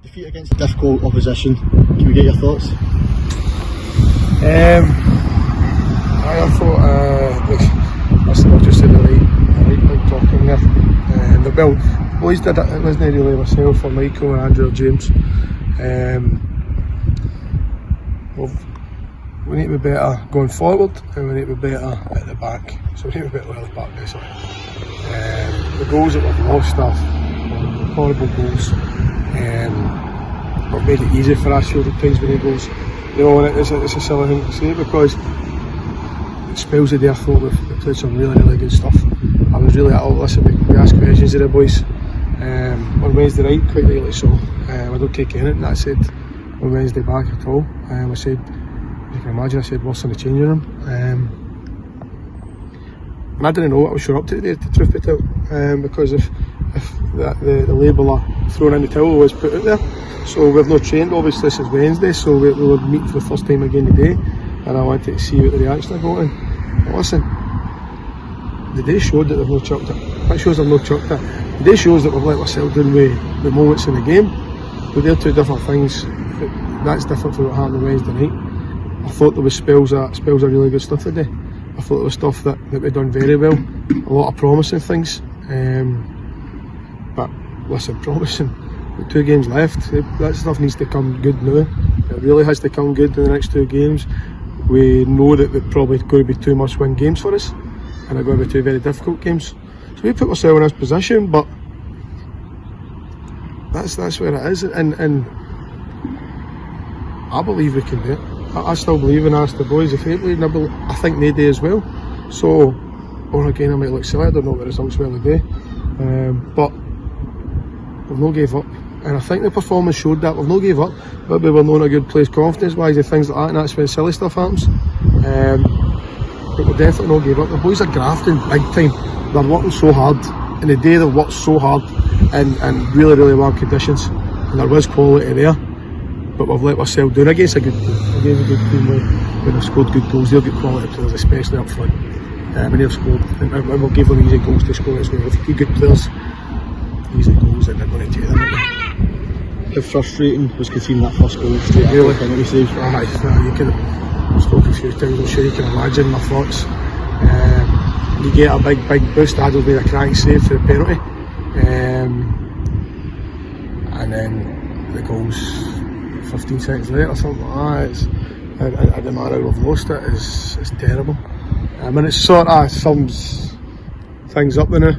Defeat against a difficult opposition. Can we get your thoughts? I thought, look, I just said the right big talking there. The boys did it. It wasn't really myself or Michael or Andrew or James. We need to be better going forward, and we need to be better at the back. So we need to be better at the back, basically. The goals that we've lost are horrible goals. We've made it easy for Ashfield at times when he goes. You know, and it's a silly thing to say because it spells the day I thought we played some really good stuff. I was really listen, we asked questions of the boys on Wednesday night, quite rightly so. I don't take anything that I said on Wednesday back at all. I said, you can imagine, I said worse than the changing room. And I didn't know what I was sure up to today, the truth be told, because if the label of throwing in the towel was put out there. So we've not trained obviously since Wednesday, so we will meet for the first time again today, and I wanted to see what the reaction I got in. But listen, the day showed that they've not chucked it. That shows they've not chucked it. The day shows that we've let ourselves down with the moments in the game. But they're two different things. That's different from what happened on Wednesday night. I thought there was spells of really good stuff today. I thought there was stuff that we'd done very well, a lot of promising things. But listen, promising. With 2 games left, that stuff needs to come good now. It really has to come good in the next 2 games. We know that they're probably going to be 2 must-win games for us, and they're going to be 2 very difficult games. So we put ourselves in this position, but that's where it is, and I believe we can do it. I still believe, and ask the boys if they believe, and I think they do as well. So, or again, I might look silly, I don't know what the results will today, but we've not gave up. And I think the performance showed that we've not gave up, but we were not in a good place confidence-wise and things like that, and that's when silly stuff happens. But we're definitely not gave up. The boys are grafting big time. They're working so hard, and the day they've worked so hard in really bad conditions, and there was quality there. But we've let ourselves down against a good team when they've scored good goals. They'll get quality players, especially up front. When they've scored, and we'll give them easy goals to score as well. If you get good players, easy goals, and they're going to take them. How frustrating was conceding that first goal straight after the penalty save? You can have spoken a few times, I'm sure you can imagine my thoughts. You get a big boost. Adel made a cracking save for the penalty, and then the goals 15 seconds later or something like that. The manner we've lost it is terrible. I mean, it sort of sums things up now.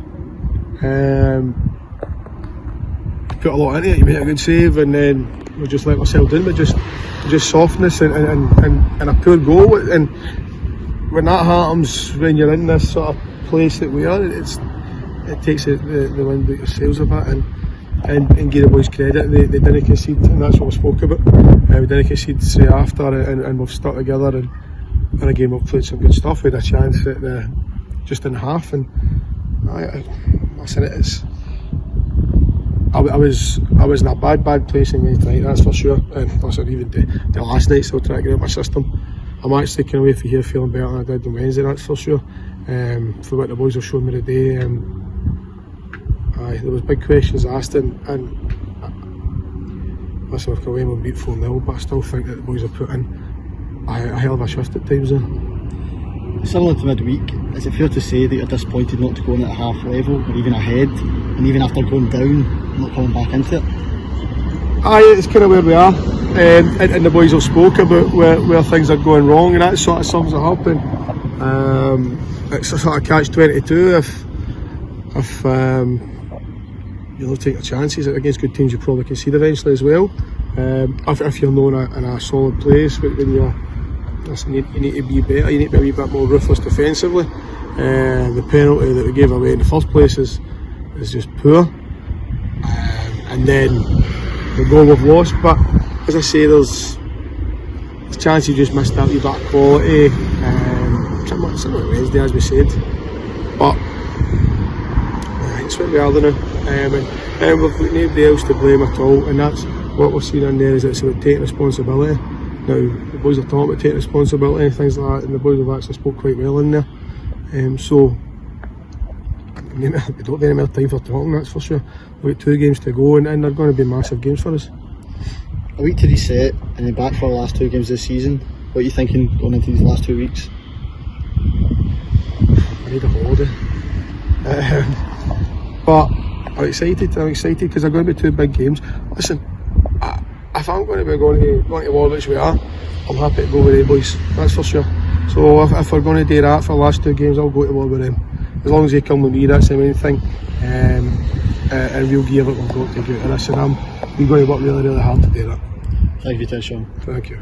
Put a lot into it, you make a good save, and then we just let ourselves down with just softness and a poor goal. And when that happens, when you're in this sort of place that we are, it takes the wind out your sails a bit, and give the boys credit. They didn't concede, and that's what we spoke about. We didn't concede straight after, and we've stuck together, and again we've played some good stuff. We had a chance at just in half, and listen, it's. I was in a bad place in Wednesday night, that's for sure. And listen, even the last night, still trying to get out my system. I'm actually taking away from here feeling better than I did on Wednesday, that's for sure. For what the boys have shown me today, there was big questions asked, and listen, we've come away and we beat 4-0, but I still think that the boys have put in a hell of a shift at times there. Similar to midweek, is it fair to say that you're disappointed not to go in at half level or even ahead, and even after going down, not coming back into it? It's kind of where we are, and the boys have spoke about where things are going wrong, and that sort of sums it up. And it's a sort of catch-22 if you don't take your chances against good teams. You probably concede eventually as well. If you're known in a solid place, when you're. Listen, you need to be better, you need to be a wee bit more ruthless defensively. The penalty that we gave away in the first place is just poor. And then the goal we've lost, but as I say, there's a chance you just missed that wee bit of quality. Similar to Wednesday, as we said. But it's what we are now. And we've got nobody else to blame at all, and that's what we're seeing in there, is it's about taking responsibility. Now, the boys are talking about taking responsibility and things like that, and the boys have actually spoke quite well in there. So, we don't have any more time for talking, that's for sure. We've got 2 games to go, and they're going to be massive games for us. a week to reset and then back for the last 2 games this season. What are you thinking going into these last 2 weeks? I need a holiday. But I'm excited because they're going to be 2 big games. Listen, if I'm going to be going to war, which we are, I'm happy to go with the boys, that's for sure. So if we're going to do that for the last 2 games, I'll go to war with them. As long as they come with me, that's the main thing. And we'll give it what we've got to do. And I said, we're going to work really, really hard to do that. Thank you, Sean. Thank you.